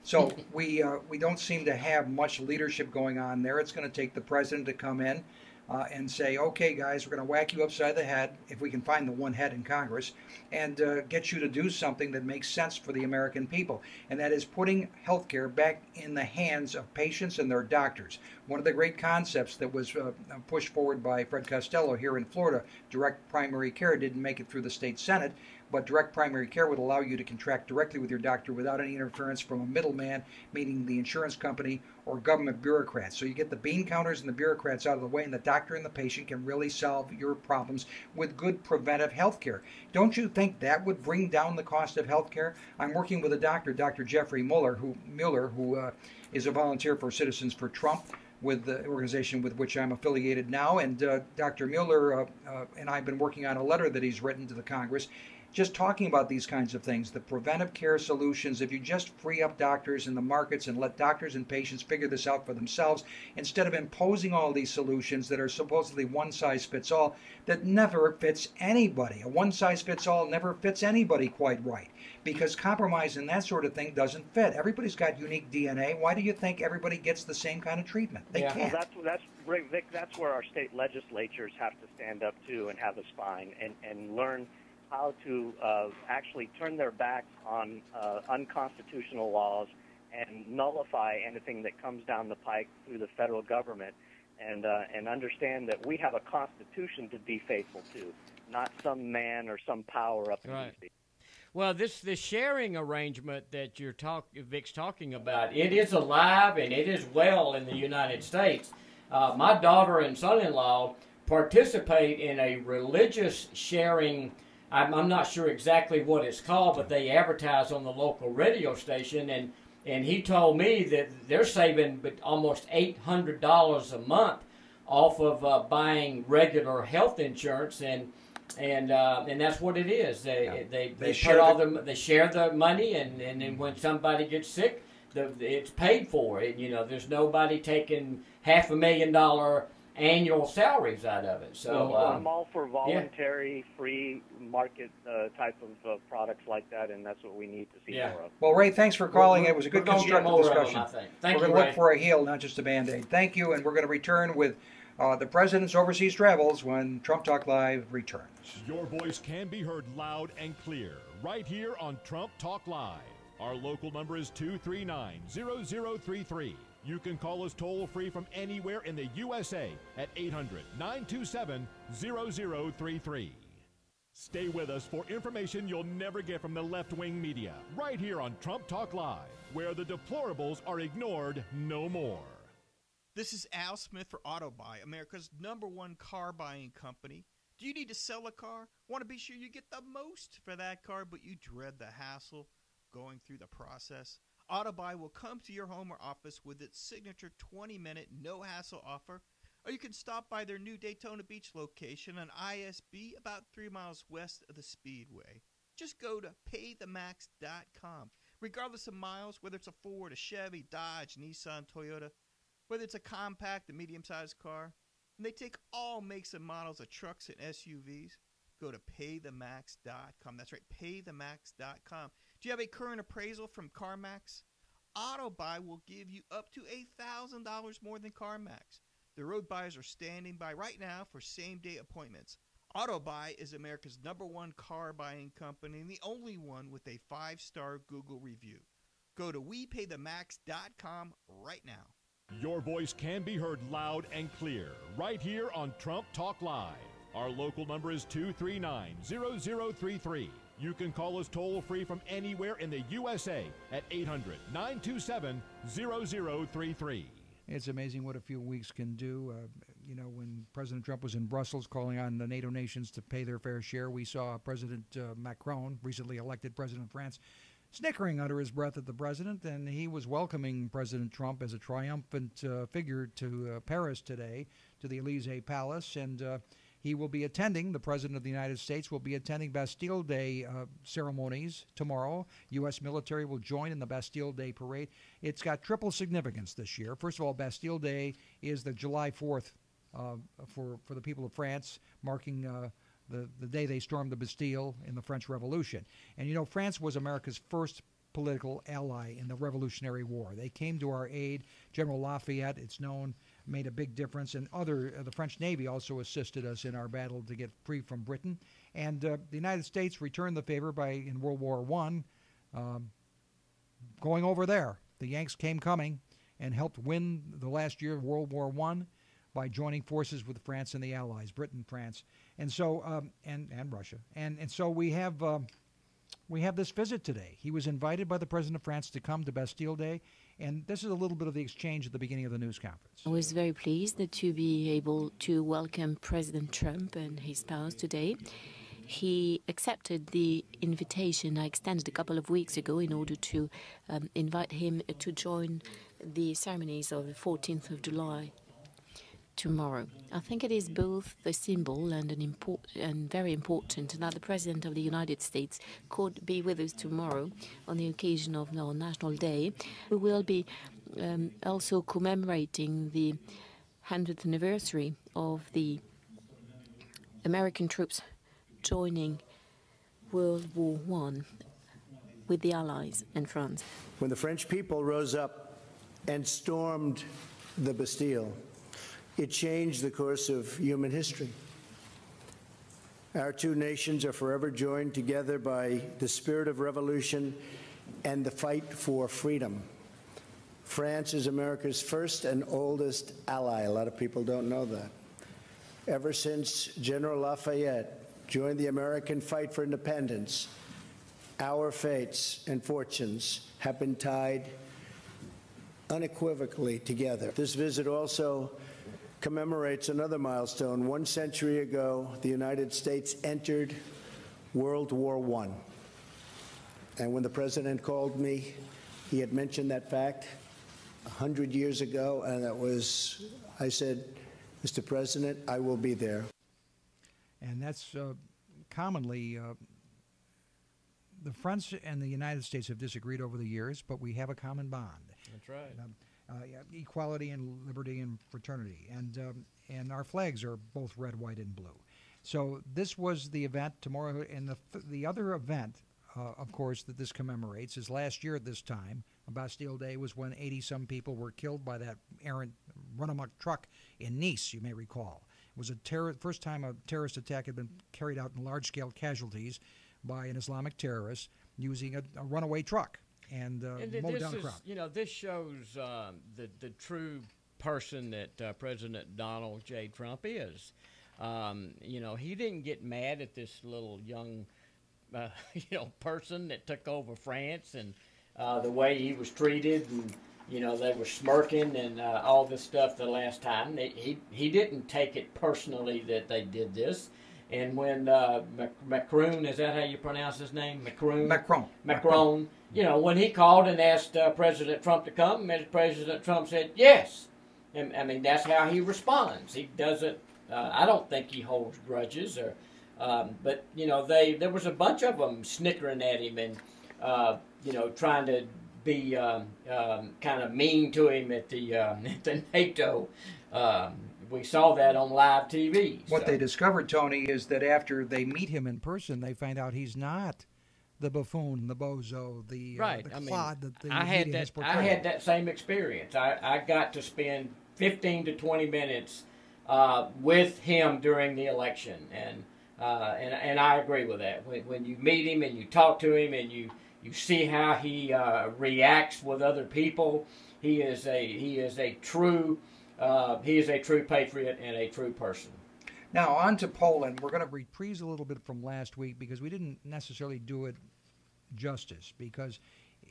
So we don't seem to have much leadership going on there. It's going to take the president to come in and say, okay, guys, we're going to whack you upside the head, if we can find the one head in Congress, and get you to do something that makes sense for the American people. And that is putting health care back in the hands of patients and their doctors. One of the great concepts that was pushed forward by Fred Costello here in Florida, direct primary care, didn't make it through the state Senate. But direct primary care would allow you to contract directly with your doctor without any interference from a middleman, meaning the insurance company or government bureaucrats. So you get the bean counters and the bureaucrats out of the way, and the doctor and the patient can really solve your problems with good preventive health care. Don't you think that would bring down the cost of health care? I'm working with a doctor, Dr. Jeffrey Mueller, who is a volunteer for Citizens for Trump, with the organization with which I'm affiliated now. And Dr. Mueller and I have been working on a letter that he's written to the Congress, just talking about these kinds of things, the preventive care solutions. If you just free up doctors in the markets and let doctors and patients figure this out for themselves, instead of imposing all these solutions that are supposedly one-size-fits-all, that never fits anybody. A one-size-fits-all never fits anybody quite right, because compromise and that sort of thing doesn't fit. Everybody's got unique DNA. Why do you think everybody gets the same kind of treatment? They can't. Well, Vic, that's where our state legislatures have to stand up to and have a spine and learn how to actually turn their backs on unconstitutional laws and nullify anything that comes down the pike through the federal government, and understand that we have a constitution to be faithful to, not some man or some power up in D.C. Well, this sharing arrangement that Vic's talking about, it is alive and it is well in the United States. My daughter and son-in-law participate in a religious sharing. I'm not sure exactly what it's called, but they advertise on the local radio station, and he told me that they're saving almost $800 a month off of buying regular health insurance, and that's what it is. They share the money, and then when somebody gets sick, it's paid for. There's nobody taking $500,000 annual salaries out of it. So I'm all for voluntary, free market type of products like that, and that's what we need to see more of. Well, Ray, thanks for calling. It was a good constructive discussion. We're going to look for a heel, not just a Band-Aid. Thank you, and we're going to return with the President's Overseas Travels when Trump Talk Live returns. Your voice can be heard loud and clear right here on Trump Talk Live. Our local number is 239-0033. You can call us toll-free from anywhere in the USA at 800-927-0033. Stay with us for information you'll never get from the left-wing media, right here on Trump Talk Live, where the deplorables are ignored no more. This is Al Smith for AutoBuy, America's #1 car buying company. Do you need to sell a car? Want to be sure you get the most for that car, but you dread the hassle going through the process? AutoBuy will come to your home or office with its signature 20-minute no-hassle offer, or you can stop by their new Daytona Beach location on ISB about 3 miles west of the Speedway. Just go to paythemax.com. Regardless of miles, whether it's a Ford, a Chevy, Dodge, Nissan, Toyota, whether it's a compact, a medium-sized car, and they take all makes and models of trucks and SUVs, go to paythemax.com. That's right, paythemax.com. Do you have a current appraisal from CarMax? AutoBuy will give you up to $1,000 more than CarMax. The road buyers are standing by right now for same-day appointments. AutoBuy is America's #1 car buying company and the only one with a 5-star Google review. Go to WePayTheMax.com right now. Your voice can be heard loud and clear right here on Trump Talk Live. Our local number is 239-0033. You can call us toll-free from anywhere in the USA at 800-927-0033. It's amazing what a few weeks can do. When President Trump was in Brussels calling on the NATO nations to pay their fair share, we saw President Macron, recently elected president of France, snickering under his breath at the president, and he was welcoming President Trump as a triumphant figure to Paris today, to the Elysee Palace, and he will be attending, the President of the United States will be attending Bastille Day ceremonies tomorrow. U.S. military will join in the Bastille Day parade. It's got triple significance this year. First of all, Bastille Day is the July 4th for the people of France, marking the day they stormed the Bastille in the French Revolution. And France was America's first political ally in the Revolutionary War. They came to our aid. General Lafayette, it's known, made a big difference, and the French Navy also assisted us in our battle to get free from Britain. And the United States returned the favor by, in World War I, going over there. The Yanks came coming and helped win the last year of World War I by joining forces with France and the Allies, Britain, France, and so and Russia. And so we have this visit today. He was invited by the President of France to come to Bastille Day, and this is a little bit of the exchange at the beginning of the news conference. I was very pleased to be able to welcome President Trump and his spouse today. He accepted the invitation I extended a couple of weeks ago in order to invite him to join the ceremonies of the 14th of July tomorrow. I think it is both a symbol and very important that the President of the United States could be with us tomorrow on the occasion of our National Day. We will be also commemorating the 100th anniversary of the American troops joining World War I with the Allies and France. When the French people rose up and stormed the Bastille, it changed the course of human history. Our two nations are forever joined together by the spirit of revolution and the fight for freedom. France is America's first and oldest ally. A lot of people don't know that. Ever since General Lafayette joined the American fight for independence, our fates and fortunes have been tied unequivocally together. This visit also commemorates another milestone. 1 century ago, the United States entered World War I. And when the President called me, he had mentioned that fact 100 years ago, and I said, Mr. President, I will be there. And that's commonly, the French and the United States have disagreed over the years, but we have a common bond. That's right. Equality and liberty and fraternity, and our flags are both red, white, and blue. So this was the event tomorrow, and the other event, of course, that this commemorates is last year at this time. Bastille Day was when 80-some people were killed by that errant run-amok truck in Nice, you may recall. It was first time a terrorist attack had been carried out in large-scale casualties by an Islamic terrorist using a runaway truck. And mow down a crowd. This shows the true person that President Donald J. Trump is. He didn't get mad at this little young, person that took over France and the way he was treated, and they were smirking and all this stuff the last time. He didn't take it personally that they did this. And when Macron, is that how you pronounce his name? Macron. When he called and asked President Trump to come, President Trump said yes. And, I mean, that's how he responds. He doesn't, I don't think he holds grudges. But, there was a bunch of them snickering at him and, trying to be kind of mean to him at the NATO. We saw that on live TV. What they discovered, Tony, is that after they meet him in person, they find out he's not the buffoon, the bozo, the right. clod that the I media has portrayed. I had that same experience. I got to spend 15 to 20 minutes with him during the election, and I agree with that. When you meet him and you talk to him and you see how he reacts with other people, he is a true patriot and a true person. Now, on to Poland. We're going to reprise a little bit from last week because we didn't necessarily do it justice, because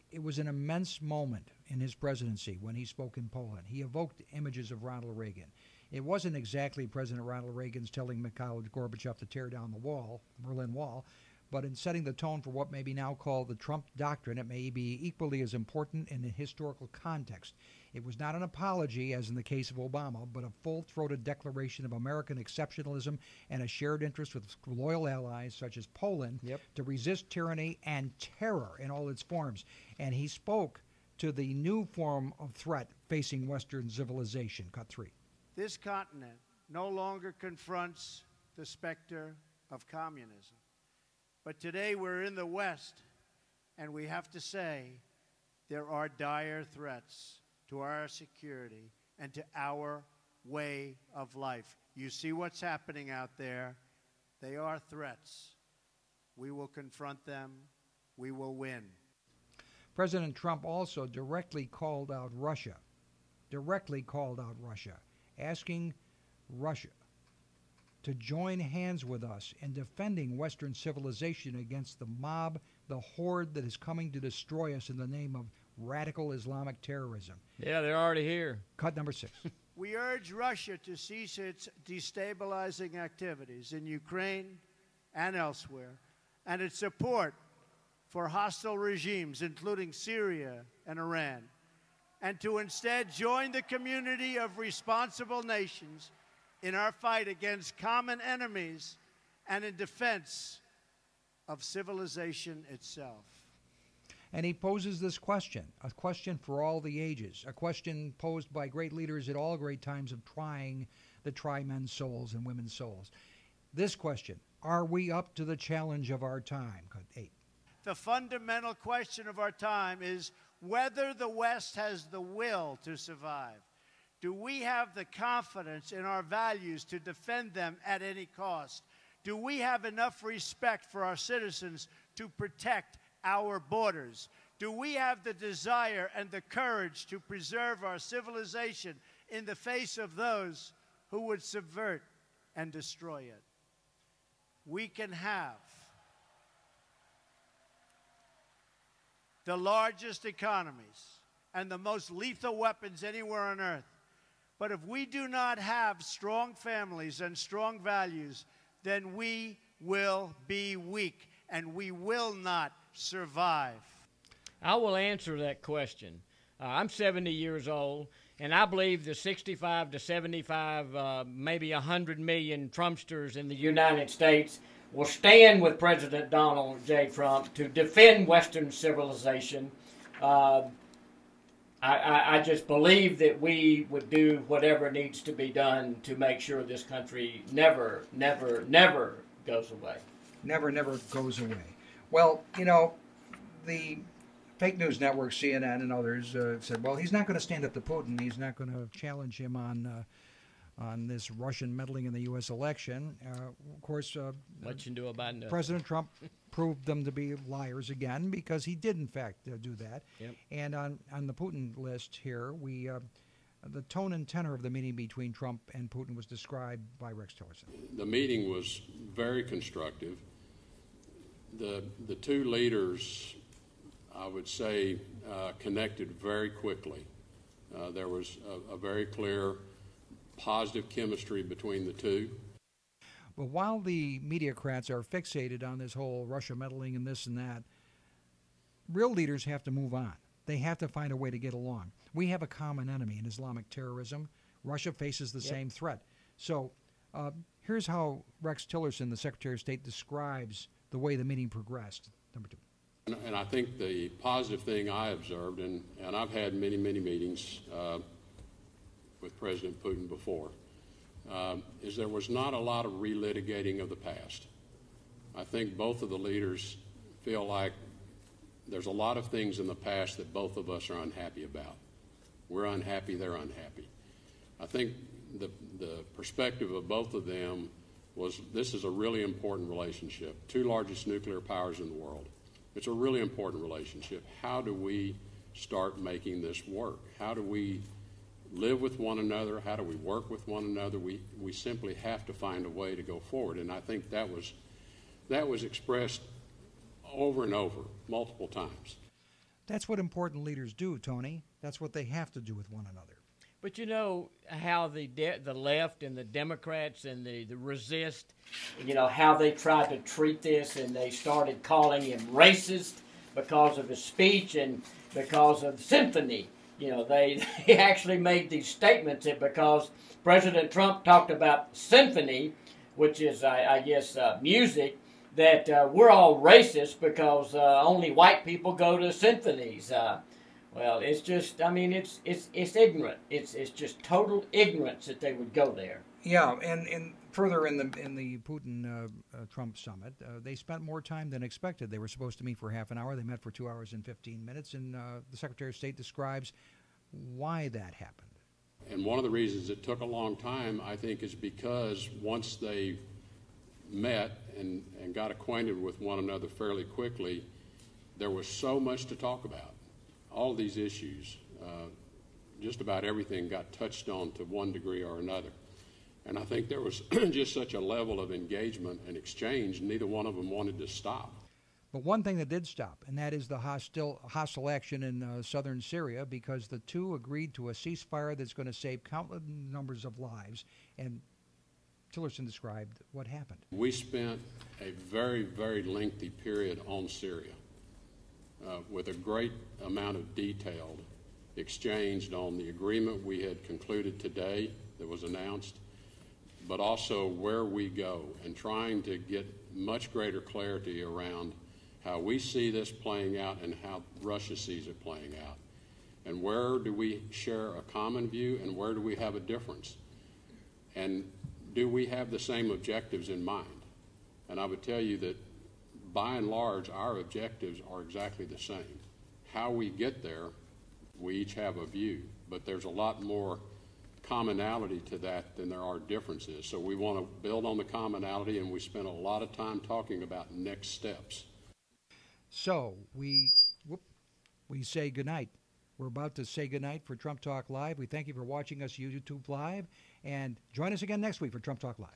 it was an immense moment in his presidency when he spoke in Poland. He evoked images of Ronald Reagan. It wasn't exactly President Ronald Reagan's telling Mikhail Gorbachev to tear down the wall, Berlin Wall, but in setting the tone for what may be now called the Trump Doctrine, it may be equally as important in a historical context. It was not an apology, as in the case of Obama, but a full-throated declaration of American exceptionalism and a shared interest with loyal allies such as Poland to resist tyranny and terror in all its forms. And he spoke to the new form of threat facing Western civilization. Cut 3. This continent no longer confronts the specter of communism. But today we're in the West, and we have to say there are dire threats to our security and to our way of life. You see what's happening out there. They are threats. We will confront them. We will win. President Trump also directly called out Russia, asking Russia to join hands with us in defending Western civilization against the mob, the horde that is coming to destroy us in the name of radical Islamic terrorism. Yeah, they're already here. Cut number 6. We urge Russia to cease its destabilizing activities in Ukraine and elsewhere, and its support for hostile regimes, including Syria and Iran, and to instead join the community of responsible nations in our fight against common enemies and in defense of civilization itself. And he poses this question, a question for all the ages, a question posed by great leaders at all great times of trying to try men's souls and women's souls. This question, are we up to the challenge of our time? Cut 8. The fundamental question of our time is whether the West has the will to survive. Do we have the confidence in our values to defend them at any cost? Do we have enough respect for our citizens to protect our borders? Do we have the desire and the courage to preserve our civilization in the face of those who would subvert and destroy it? We can have the largest economies and the most lethal weapons anywhere on earth. But if we do not have strong families and strong values, then we will be weak and we will not survive. I will answer that question. I'm 70 years old, and I believe the 65 to 75, maybe 100 million Trumpsters in the United States will stand with President Donald J. Trump to defend Western civilization. I just believe that we would do whatever needs to be done to make sure this country never, never, never goes away. Never, never goes away. Well, you know, the fake news network, CNN and others, said, well, he's not going to stand up to Putin. He's not going to challenge him on this Russian meddling in the U.S. election. Of course, what you do about nothing. President Trump proved them to be liars again because he did, in fact, do that. Yep. And on the Putin list here, we the tone and tenor of the meeting between Trump and Putin was described by Rex Tillerson. The meeting was very constructive. The two leaders, I would say, connected very quickly. There was a very clear positive chemistry between the two. But while the mediocrats are fixated on this whole Russia meddling and this and that, real leaders have to move on. They have to find a way to get along. We have a common enemy in Islamic terrorism. Russia faces the same threat. So here's how Rex Tillerson, the Secretary of State, describes the way the meeting progressed. Number 2. And I think the positive thing I observed, and I've had many, many meetings with President Putin before, is there was not a lot of relitigating of the past. I think both of the leaders feel like there's a lot of things in the past that both of us are unhappy about. We're unhappy, they're unhappy. I think the perspective of both of them was this is a really important relationship. Two largest nuclear powers in the world. It's a really important relationship. How do we start making this work? How do we live with one another? How do we work with one another? We simply have to find a way to go forward. And I think that was expressed over and over, multiple times. That's what important leaders do, Tony. That's what they have to do with one another. But you know how the left and the Democrats and the resist, you know, how they tried to treat this, and they started calling him racist because of his speech and because of symphony. You know, they actually made these statements that because President Trump talked about symphony, which is, I guess, music, that we're all racist because only white people go to symphonies. Well, it's just, I mean, it's ignorant. It's just total ignorance that they would go there. Yeah, and further in the Putin-Trump summit, they spent more time than expected. They were supposed to meet for half an hour. They met for 2 hours and 15 minutes, and the Secretary of State describes why that happened. And one of the reasons it took a long time, I think, is because once they met and got acquainted with one another fairly quickly, there was so much to talk about. All these issues, just about everything got touched on to one degree or another. And I think there was just such a level of engagement and exchange, neither one of them wanted to stop. But one thing that did stop, and that is the hostile action in southern Syria, because the two agreed to a ceasefire that's going to save countless numbers of lives. And Tillerson described what happened. We spent a very, very lengthy period on Syria with a great amount of detail exchanged on the agreement we had concluded today that was announced, but also where we go, and trying to get much greater clarity around how we see this playing out and how Russia sees it playing out. And where do we share a common view and where do we have a difference? And do we have the same objectives in mind? And I would tell you that by and large, our objectives are exactly the same. How we get there, we each have a view, but there's a lot more commonality to that than there are differences. So we want to build on the commonality, and we spent a lot of time talking about next steps. So we say goodnight. We're about to say goodnight for Trump Talk Live. We thank you for watching us YouTube Live, and join us again next week for Trump Talk Live.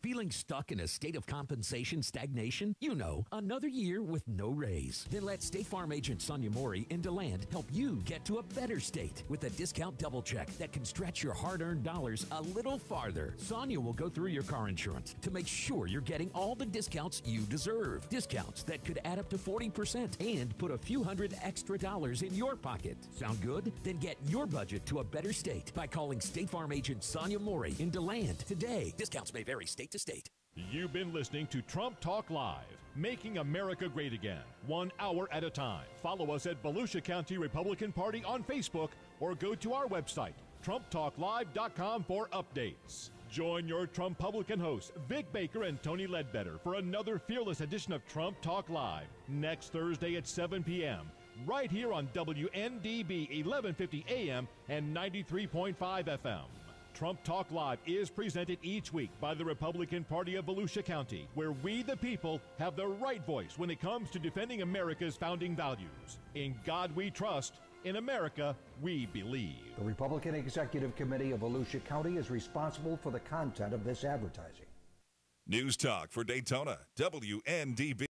Feeling stuck in a state of compensation stagnation? You know, another year with no raise. Then let State Farm agent Sonia Mori in DeLand help you get to a better state with a discount double check that can stretch your hard-earned dollars a little farther. Sonia will go through your car insurance to make sure you're getting all the discounts you deserve. Discounts that could add up to 40% and put a few $100 extra in your pocket. Sound good? Then get your budget to a better state by calling State Farm agent Sonia Mori in DeLand today. Discounts may vary state to state. You've been listening to Trump Talk Live, making America great again, 1 hour at a time. Follow us at Volusia County Republican Party on Facebook or go to our website, TrumpTalkLive.com, for updates. Join your Trump-Publican hosts, Vic Baker and Tony Ledbetter, for another fearless edition of Trump Talk Live next Thursday at 7 p.m. right here on WNDB 1150 AM and 93.5 FM. Trump Talk Live is presented each week by the Republican Party of Volusia County, where we the people have the right voice when it comes to defending America's founding values. In God we trust, in America we believe. The Republican Executive Committee of Volusia County is responsible for the content of this advertising. News Talk for Daytona, WNDB.